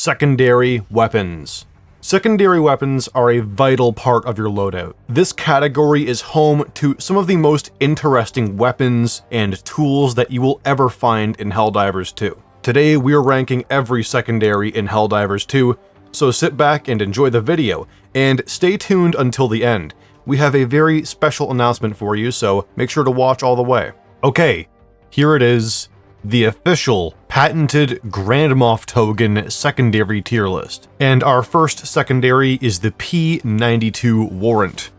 Secondary weapons. Secondary weapons are a vital part of your loadout. This category is home to some of the most interesting weapons and tools that you will ever find in Helldivers 2. Today we are ranking every secondary in Helldivers 2, so sit back and enjoy the video, and stay tuned until the end. We have a very special announcement for you, so make sure to watch all the way. Okay, here it is. The official, patented GrandMoffTogan secondary tier list. And our first secondary is the P92 Warrant.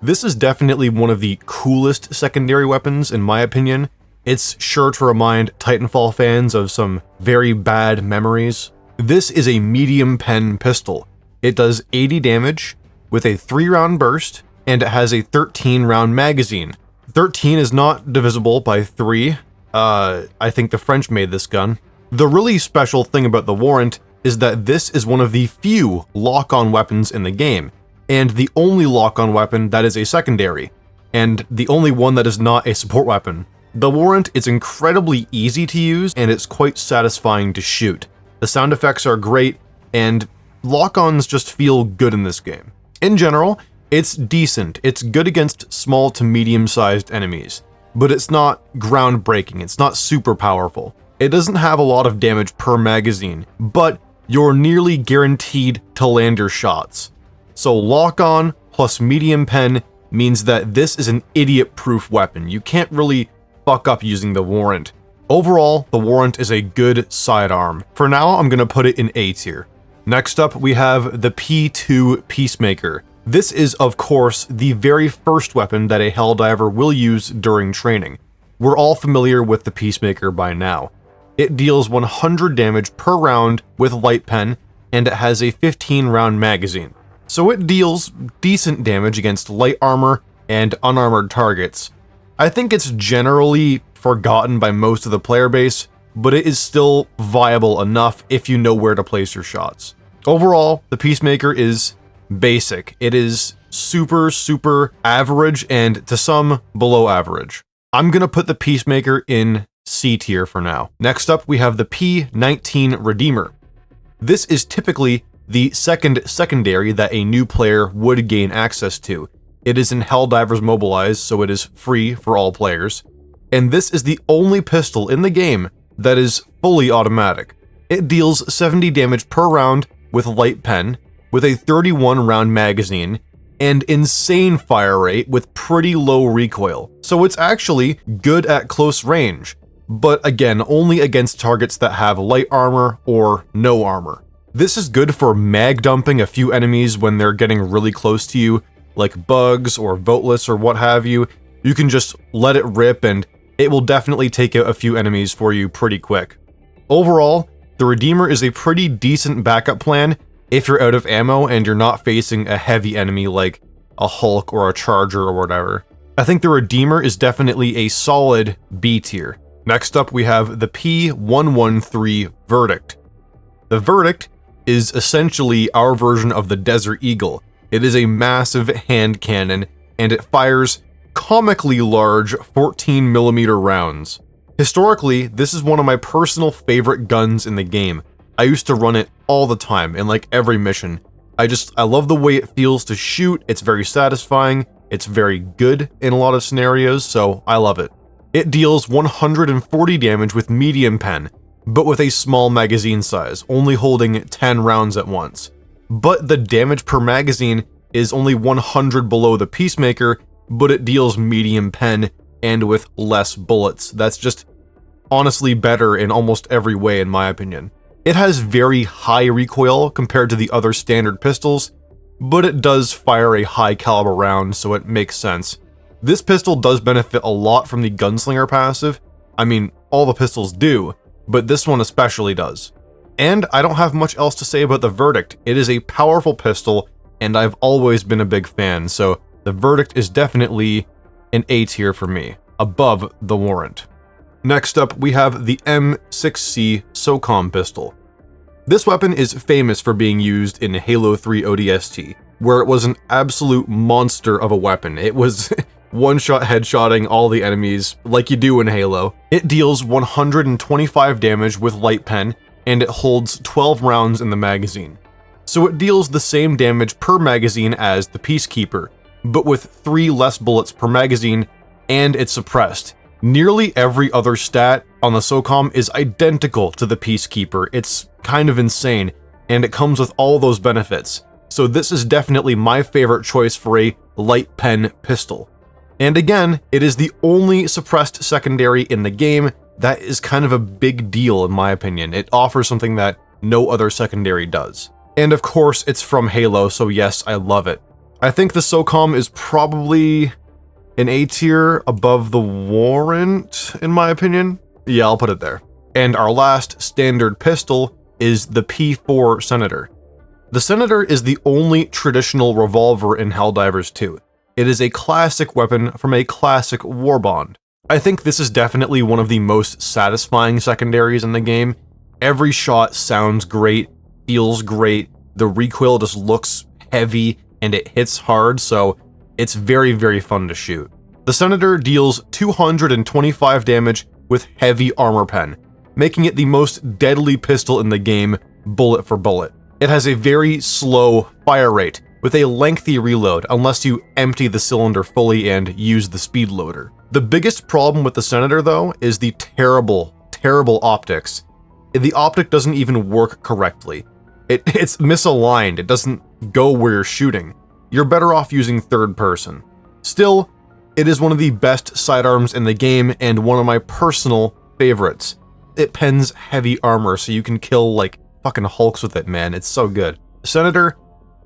This is definitely one of the coolest secondary weapons in my opinion. It's sure to remind Titanfall fans of some very bad memories. This is a medium pen pistol. It does 80 damage with a 3-round burst, and it has a 13-round magazine. 13 is not divisible by 3. I think the French made this gun. The really special thing about the Warrant is that this is one of the few lock-on weapons in the game, and the only lock-on weapon that is a secondary, and the only one that is not a support weapon. The Warrant is incredibly easy to use, and it's quite satisfying to shoot. The sound effects are great, and lock-ons just feel good in this game. In general, it's decent. It's good against small to medium-sized enemies. But it's not groundbreaking, it's not super powerful. It doesn't have a lot of damage per magazine, but you're nearly guaranteed to land your shots. So lock-on plus medium pen means that this is an idiot-proof weapon. You can't really fuck up using the Warrant. Overall, the Warrant is a good sidearm. For now, I'm gonna put it in A tier. Next up, we have the P2 Peacemaker. This is, of course, the very first weapon that a Helldiver will use during training. We're all familiar with the Peacemaker by now. It deals 100 damage per round with light pen, and it has a 15-round magazine. So it deals decent damage against light armor and unarmored targets. I think it's generally forgotten by most of the player base, but it is still viable enough if you know where to place your shots. Overall, the Peacemaker is basic. It is super average and to some below average. I'm gonna put the Peacemaker in C tier for now. Next up, we have the P19 Redeemer. This is typically the second secondary that a new player would gain access to. It is in Helldivers Mobilized, so it is free for all players. And this is the only pistol in the game that is fully automatic. It deals 70 damage per round with light pen, with a 31-round magazine, and insane fire rate with pretty low recoil. So it's actually good at close range, but again, only against targets that have light armor or no armor. This is good for mag dumping a few enemies when they're getting really close to you, like bugs or voteless or what have you. You can just let it rip and it will definitely take out a few enemies for you pretty quick. Overall, the Redeemer is a pretty decent backup plan if you're out of ammo and you're not facing a heavy enemy like a Hulk or a Charger or whatever. I think the Redeemer is definitely a solid B tier. Next up, we have the P113 Verdict. The Verdict is essentially our version of the Desert Eagle. It is a massive hand cannon, and it fires comically large 14mm rounds. Historically, this is one of my personal favorite guns in the game. I used to run it all the time in like every mission. I love the way it feels to shoot. It's very satisfying. It's very good in a lot of scenarios, so I love it. It deals 140 damage with medium pen, but with a small magazine size, only holding 10 rounds at once. But the damage per magazine is only 100 below the Peacemaker, but it deals medium pen and with less bullets. That's just honestly better in almost every way in my opinion. It has very high recoil compared to the other standard pistols, but it does fire a high caliber round, so it makes sense. This pistol does benefit a lot from the Gunslinger passive. I mean, all the pistols do, but this one especially does. And I don't have much else to say about the Verdict. It is a powerful pistol, and I've always been a big fan, so the Verdict is definitely an A tier for me, above the Warrant. Next up, we have the M6C SOCOM pistol. This weapon is famous for being used in Halo 3 ODST, where it was an absolute monster of a weapon. It was one-shot headshotting all the enemies like you do in Halo. It deals 125 damage with light pen, and it holds 12 rounds in the magazine. So it deals the same damage per magazine as the Peacekeeper, but with 3 less bullets per magazine, and it's suppressed. Nearly every other stat on the SOCOM is identical to the Peacekeeper. It's kind of insane, and it comes with all those benefits. So this is definitely my favorite choice for a light pen pistol. And again, it is the only suppressed secondary in the game. That is kind of a big deal in my opinion. It offers something that no other secondary does. And of course, it's from Halo, so yes, I love it. I think the SOCOM is probably an A tier above the Warrant, in my opinion. Yeah, I'll put it there. And our last standard pistol is the P4 Senator. The Senator is the only traditional revolver in Helldivers 2. It is a classic weapon from a classic war bond. I think this is definitely one of the most satisfying secondaries in the game. Every shot sounds great, feels great, the recoil just looks heavy, and it hits hard, so it's very, very fun to shoot. The Senator deals 225 damage with heavy armor pen, making it the most deadly pistol in the game, bullet for bullet. It has a very slow fire rate, with a lengthy reload unless you empty the cylinder fully and use the speed loader. The biggest problem with the Senator, though, is the terrible, terrible optics. The optic doesn't even work correctly. It's misaligned, it doesn't go where you're shooting. You're better off using third person. Still, it is one of the best sidearms in the game and one of my personal favorites. It pens heavy armor so you can kill like fucking Hulks with it, man. It's so good. Senator,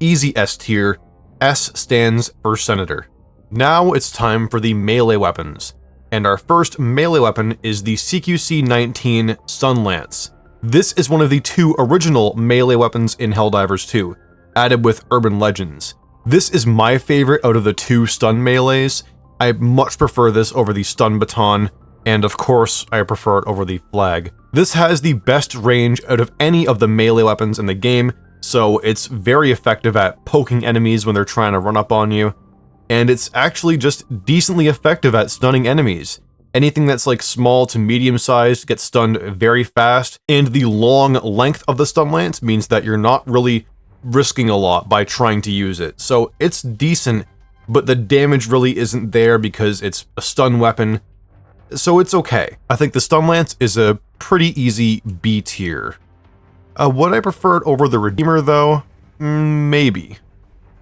easy S tier. S stands for Senator. Now it's time for the melee weapons. And our first melee weapon is the CQC-19 Stun Lance. This is one of the 2 original melee weapons in Helldivers 2, added with Urban Legends. This is my favorite out of the 2 stun melees. I much prefer this over the stun baton, and of course, I prefer it over the flag. This has the best range out of any of the melee weapons in the game, so it's very effective at poking enemies when they're trying to run up on you, and it's actually just decently effective at stunning enemies. Anything that's like small to medium sized gets stunned very fast, and the long length of the stun lance means that you're not really risking a lot by trying to use it. So it's decent, but the damage really isn't there because it's a stun weapon, so it's okay. I think the stun lance is a pretty easy B tier. Would I prefer it over the Redeemer though? Maybe.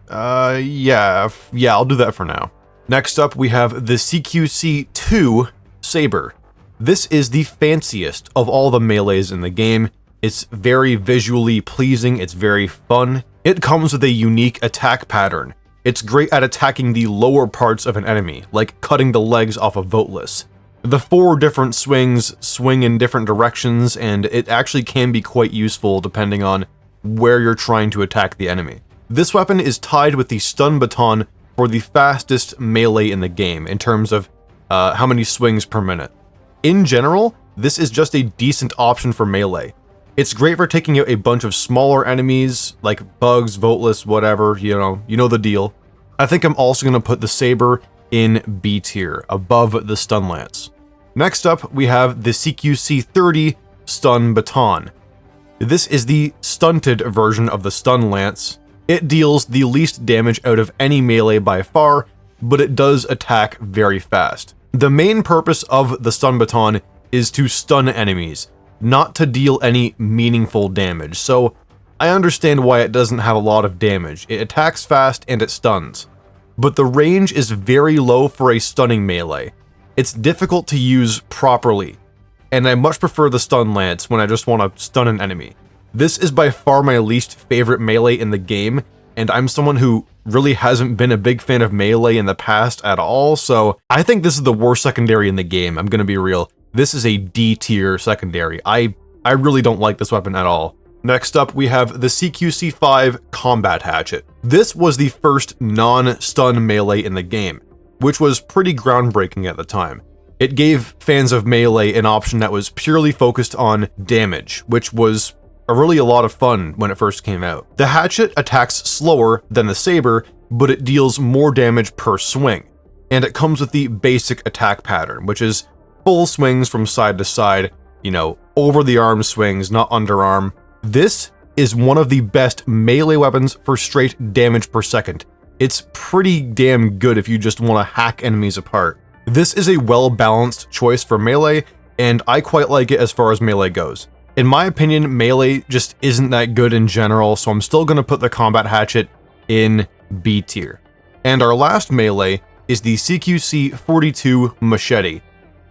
Yeah, I'll do that for now. Next up, we have the CQC-2 Saber. This is the fanciest of all the melees in the game. It's very visually pleasing, it's very fun. It comes with a unique attack pattern. It's great at attacking the lower parts of an enemy, like cutting the legs off a Voteless. The 4 different swings swing in different directions, and it actually can be quite useful depending on where you're trying to attack the enemy. This weapon is tied with the stun baton for the fastest melee in the game in terms of how many swings per minute. In general, this is just a decent option for melee. It's great for taking out a bunch of smaller enemies, like bugs, Voteless, whatever, you know the deal. I think I'm also going to put the Saber in B tier, above the Stun Lance. Next up, we have the CQC-30 Stun Baton. This is the stunted version of the Stun Lance. It deals the least damage out of any melee by far, but it does attack very fast. The main purpose of the Stun Baton is to stun enemies, not to deal any meaningful damage, so I understand why it doesn't have a lot of damage. It attacks fast and it stuns, but the range is very low for a stunning melee. It's difficult to use properly, and I much prefer the Stun Lance when I just want to stun an enemy. This is by far my least favorite melee in the game, and I'm someone who really hasn't been a big fan of melee in the past at all, so I think this is the worst secondary in the game, I'm gonna be real. This is a D tier secondary. I really don't like this weapon at all. Next up, we have the CQC-5 Combat Hatchet. This was the first non-stun melee in the game, which was pretty groundbreaking at the time. It gave fans of melee an option that was purely focused on damage, which was really a lot of fun when it first came out. The hatchet attacks slower than the saber, but it deals more damage per swing, and it comes with the basic attack pattern, which is full swings from side to side. you know, over the arm swings, not underarm. This is one of the best melee weapons for straight damage per second. It's pretty damn good if you just want to hack enemies apart. This is a well-balanced choice for melee, and I quite like it as far as melee goes. In my opinion, melee just isn't that good in general, so I'm still going to put the combat hatchet in B tier. And our last melee is the CQC-42 machete.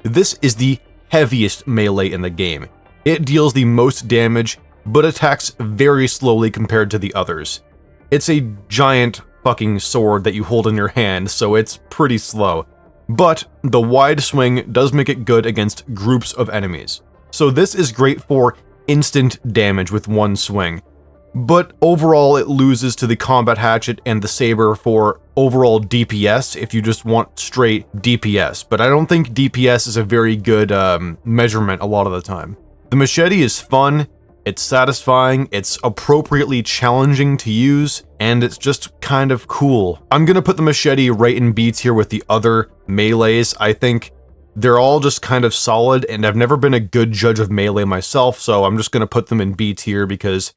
This is the heaviest melee in the game. It deals the most damage, but attacks very slowly compared to the others. It's a giant fucking sword that you hold in your hand, so it's pretty slow. But the wide swing does make it good against groups of enemies. So this is great for instant damage with one swing. But overall it loses to the combat hatchet and the saber for overall DPS if you just want straight DPS. But I don't think DPS is a very good measurement a lot of the time. The machete is fun, it's satisfying, it's appropriately challenging to use, and it's just kind of cool. I'm gonna put the machete right in B tier with the other melees. I think they're all just kind of solid, and I've never been a good judge of melee myself, so I'm just gonna put them in B tier because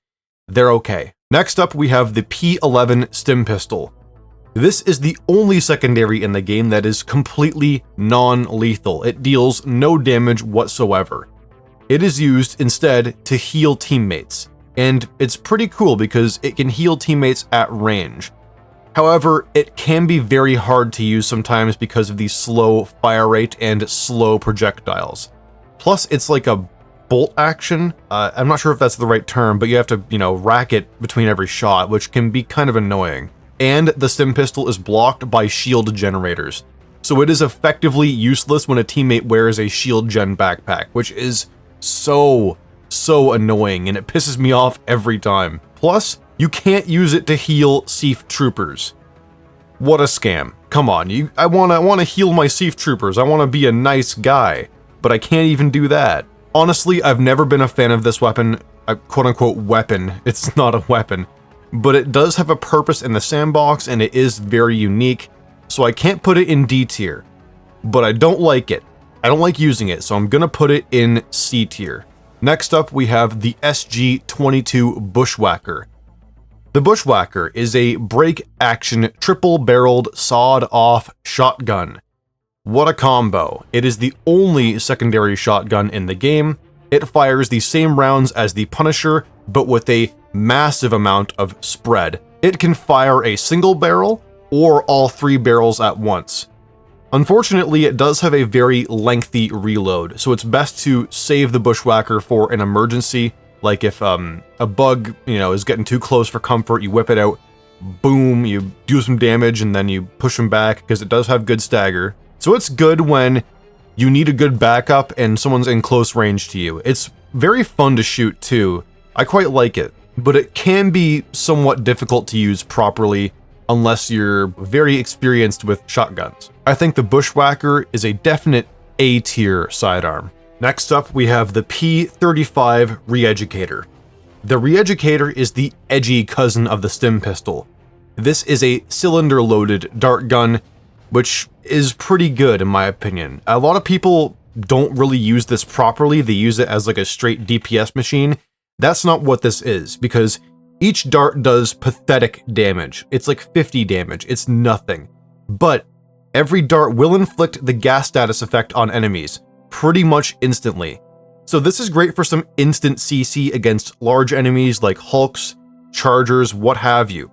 they're okay. Next up, we have the P11 Stim Pistol. This is the only secondary in the game that is completely non-lethal. It deals no damage whatsoever. It is used instead to heal teammates, and it's pretty cool because it can heal teammates at range. However, it can be very hard to use sometimes because of the slow fire rate and slow projectiles. Plus, it's like a bolt action. I'm not sure if that's the right term, but you have to, you know, rack it between every shot, which can be kind of annoying. And the stim pistol is blocked by shield generators. So it is effectively useless when a teammate wears a shield gen backpack, which is so annoying, and it pisses me off every time. Plus, you can't use it to heal Seaf troopers. What a scam. Come on, I wanna heal my Seaf troopers. I wanna be a nice guy, but I can't even do that. Honestly, I've never been a fan of this weapon, quote-unquote weapon. It's not a weapon, but it does have a purpose in the sandbox, and it is very unique, so I can't put it in D tier. But I don't like it. I don't like using it, so I'm gonna put it in C tier. Next up, we have the SG-22 Bushwhacker. The Bushwhacker is a break-action, triple-barreled, sawed-off shotgun. What a combo. It is the only secondary shotgun in the game. It fires the same rounds as the Punisher, but with a massive amount of spread. It can fire a single barrel, or all 3 barrels at once. Unfortunately, it does have a very lengthy reload, so it's best to save the Bushwhacker for an emergency, like if a bug, you know, is getting too close for comfort, you whip it out, boom, you do some damage, and then you push him back, because it does have good stagger. So it's good when you need a good backup and someone's in close range to you. It's very fun to shoot too. I quite like it, but it can be somewhat difficult to use properly unless you're very experienced with shotguns. I think the Bushwhacker is a definite A tier sidearm. Next up, we have the P35 Reeducator. The Reeducator is the edgy cousin of the stim pistol. This is a cylinder-loaded dart gun, which is pretty good in my opinion. A lot of people don't really use this properly. They use it as like a straight DPS machine. That's not what this is, because each dart does pathetic damage. It's like 50 damage. It's nothing. But every dart will inflict the gas status effect on enemies, pretty much instantly. So this is great for some instant CC against large enemies like Hulks, Chargers, what have you.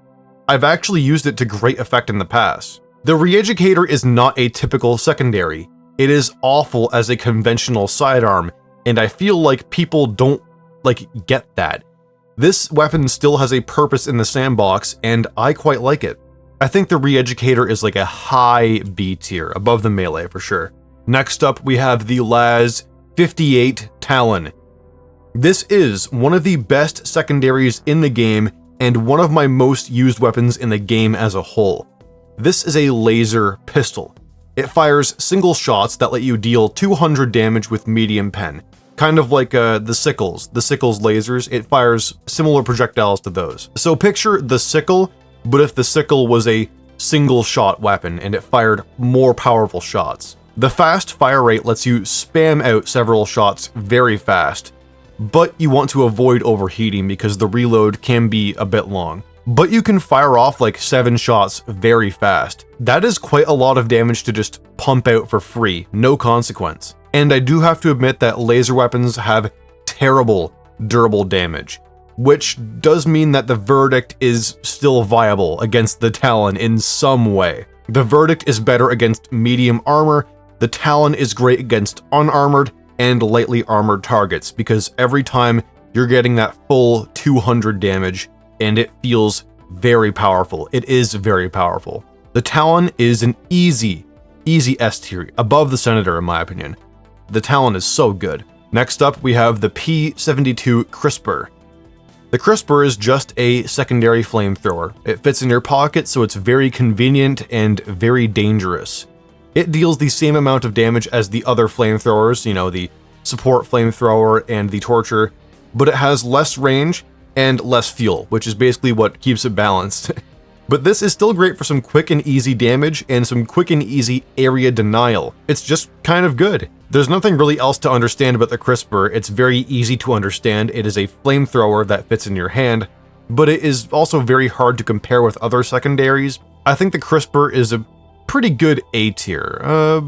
I've actually used it to great effect in the past. The Reeducator is not a typical secondary. It is awful as a conventional sidearm, and I feel like people don't, get that. This weapon still has a purpose in the sandbox, and I quite like it. I think the Reeducator is like a high B tier, above the melee for sure. Next up, we have the LAZ-58 Talon. This is one of the best secondaries in the game, and one of my most used weapons in the game as a whole. This is a laser pistol. It fires single shots that let you deal 200 damage with medium pen. Kind of like the sickles lasers, it fires similar projectiles to those. So picture the sickle, but if the sickle was a single shot weapon and it fired more powerful shots. The fast fire rate lets you spam out several shots very fast, but you want to avoid overheating because the reload can be a bit long. But you can fire off like 7 shots very fast. That is quite a lot of damage to just pump out for free, no consequence. And I do have to admit that laser weapons have terrible durable damage, which does mean that the verdict is still viable against the Talon in some way. The verdict is better against medium armor, the Talon is great against unarmored and lightly armored targets, because every time you're getting that full 200 damage, and it feels very powerful. It is very powerful. The Talon is an easy S tier, above the Senator in my opinion. The Talon is so good. Next up, we have the P-72 Crisper. The Crisper is just a secondary flamethrower. It fits in your pocket, so it's very convenient and very dangerous. It deals the same amount of damage as the other flamethrowers, you know, the support flamethrower and the torture, but it has less range and less fuel, which is basically what keeps it balanced. But this is still great for some quick and easy damage and some quick and easy area denial. It's just kind of good. There's nothing really else to understand about the Crisper. It's very easy to understand. It is a flamethrower that fits in your hand, but it is also very hard to compare with other secondaries. I think the Crisper is a pretty good A tier.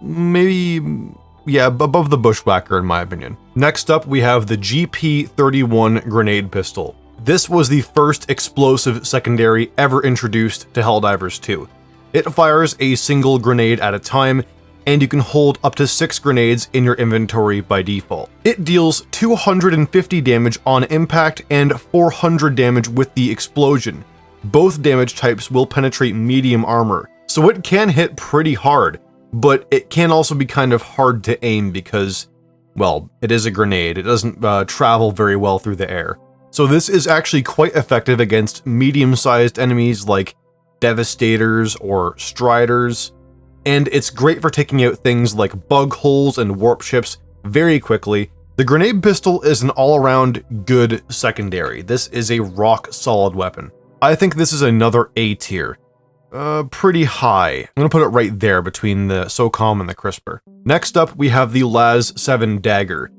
Maybe, yeah, above the Bushwhacker in my opinion. Next up, we have the GP-31 grenade pistol. This was the first explosive secondary ever introduced to Helldivers 2. It fires a single grenade at a time, and you can hold up to 6 grenades in your inventory by default. It deals 250 damage on impact and 400 damage with the explosion. Both damage types will penetrate medium armor, so it can hit pretty hard, but it can also be kind of hard to aim because, well, it is a grenade. It doesn't travel very well through the air. So this is actually quite effective against medium-sized enemies like Devastators or Striders, and it's great for taking out things like bug holes and warp ships very quickly. The grenade pistol is an all-around good secondary. This is a rock-solid weapon. I think this is another A tier. Pretty high. I'm gonna put it right there between the SOCOM and the Crisper. Next up, we have the LAZ-7 Dagger.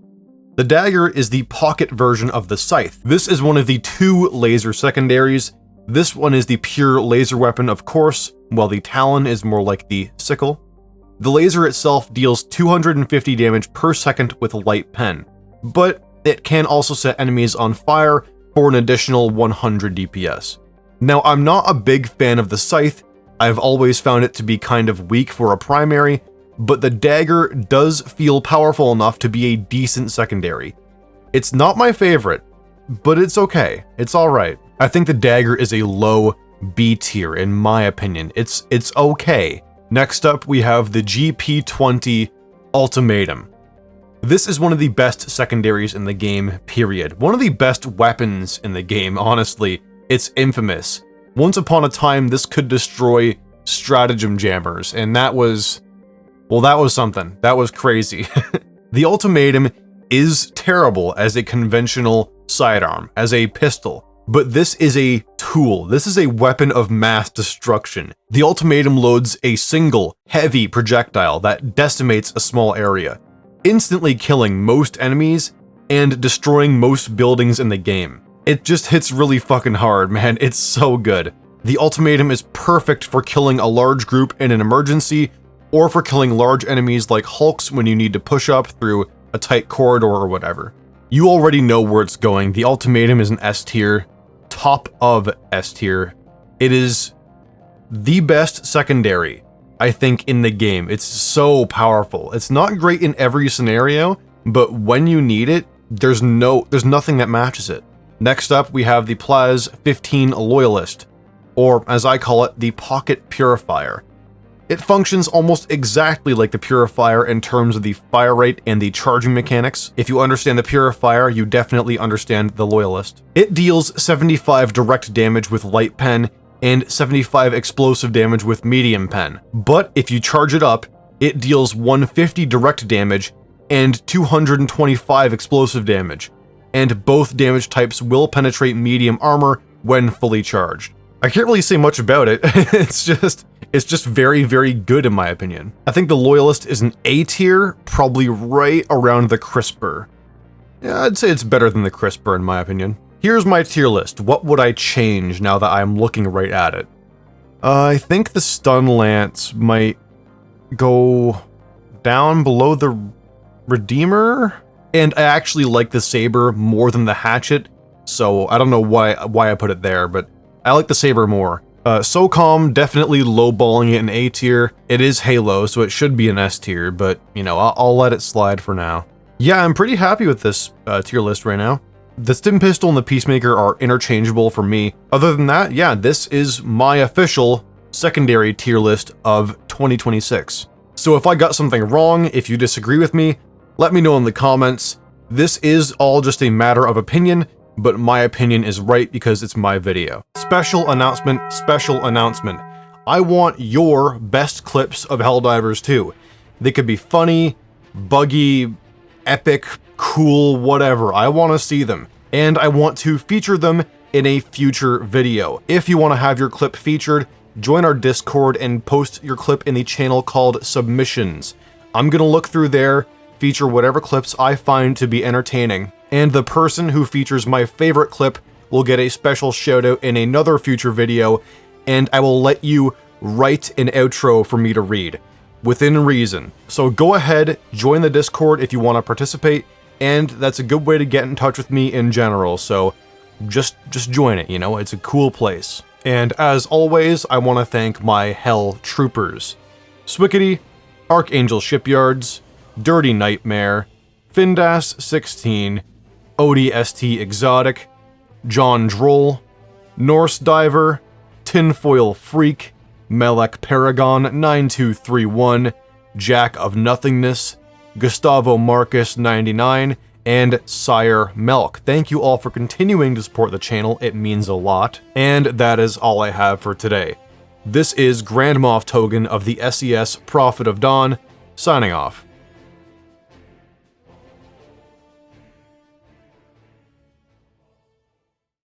The Dagger is the pocket version of the Scythe. This is one of the 2 laser secondaries. This one is the pure laser weapon, of course, while the Talon is more like the Sickle. The laser itself deals 250 damage per second with a light pen, but it can also set enemies on fire for an additional 100 DPS. Now, I'm not a big fan of the Scythe. I've always found it to be kind of weak for a primary, but the Dagger does feel powerful enough to be a decent secondary. It's not my favorite, but it's okay. It's alright. I think the Dagger is a low B tier in my opinion. It's okay. Next up, we have the GP-20 Ultimatum. This is one of the best secondaries in the game, period. One of the best weapons in the game, honestly. It's infamous. Once upon a time, this could destroy stratagem jammers, and that was... well, that was something. That was crazy. The Ultimatum is terrible as a conventional sidearm, as a pistol, but this is a tool. This is a weapon of mass destruction. The Ultimatum loads a single, heavy projectile that decimates a small area, instantly killing most enemies and destroying most buildings in the game. It just hits really fucking hard, man. It's so good. The Ultimatum is perfect for killing a large group in an emergency, or for killing large enemies like Hulks when you need to push up through a tight corridor or whatever. You already know where it's going. The Ultimatum is an S tier, top of S tier. It is the best secondary, I think, in the game. It's so powerful. It's not great in every scenario, but when you need it, there's nothing that matches it. Next up, we have the Plaz-15 Loyalist, or as I call it, the Pocket Purifier. It functions almost exactly like the Purifier in terms of the fire rate and the charging mechanics. If you understand the Purifier, you definitely understand the Loyalist. It deals 75 direct damage with light pen and 75 explosive damage with medium pen. But if you charge it up, it deals 150 direct damage and 225 explosive damage. And both damage types will penetrate medium armor when fully charged. I can't really say much about it. It's just very, very good in my opinion. I think the Loyalist is an A tier, probably right around the Crisper. Yeah, I'd say it's better than the Crisper in my opinion. Here's my tier list. What would I change now that I'm looking right at it? I think the Stun Lance might go down below the Redeemer, and I actually like the Saber more than the Hatchet, so I don't know why I put it there, but I like the Saber more. SOCOM, definitely lowballing it in A tier. It is Halo, so it should be an S tier, but, you know, I'll let it slide for now. Yeah, I'm pretty happy with this tier list right now. The Stim Pistol and the Peacemaker are interchangeable for me. Other than that, yeah, this is my official secondary tier list of 2026. So if I got something wrong, if you disagree with me, let me know in the comments. This is all just a matter of opinion, but my opinion is right because it's my video. Special announcement, special announcement. I want your best clips of Helldivers 2. They could be funny, buggy, epic, cool, whatever. I want to see them, and I want to feature them in a future video. If you want to have your clip featured, join our Discord and post your clip in the channel called Submissions. I'm gonna look through there, feature whatever clips I find to be entertaining, and the person who features my favorite clip will get a special shout out in another future video, and I will let you write an outro for me to read, within reason. So go ahead, join the Discord if you want to participate, and that's a good way to get in touch with me in general, so just join it, you know, it's a cool place. And as always, I want to thank my Hell Troopers. Swickety, Archangel Shipyards, Dirty Nightmare, Findas16, ODST Exotic, John Droll, Norse Diver, Tinfoil Freak, Melek Paragon 9231, Jack of Nothingness, Gustavo Marcus 99, and Sire Melk. Thank you all for continuing to support the channel, it means a lot. And that is all I have for today. This is GrandMoffTogan of the SES Prophet of Dawn, signing off.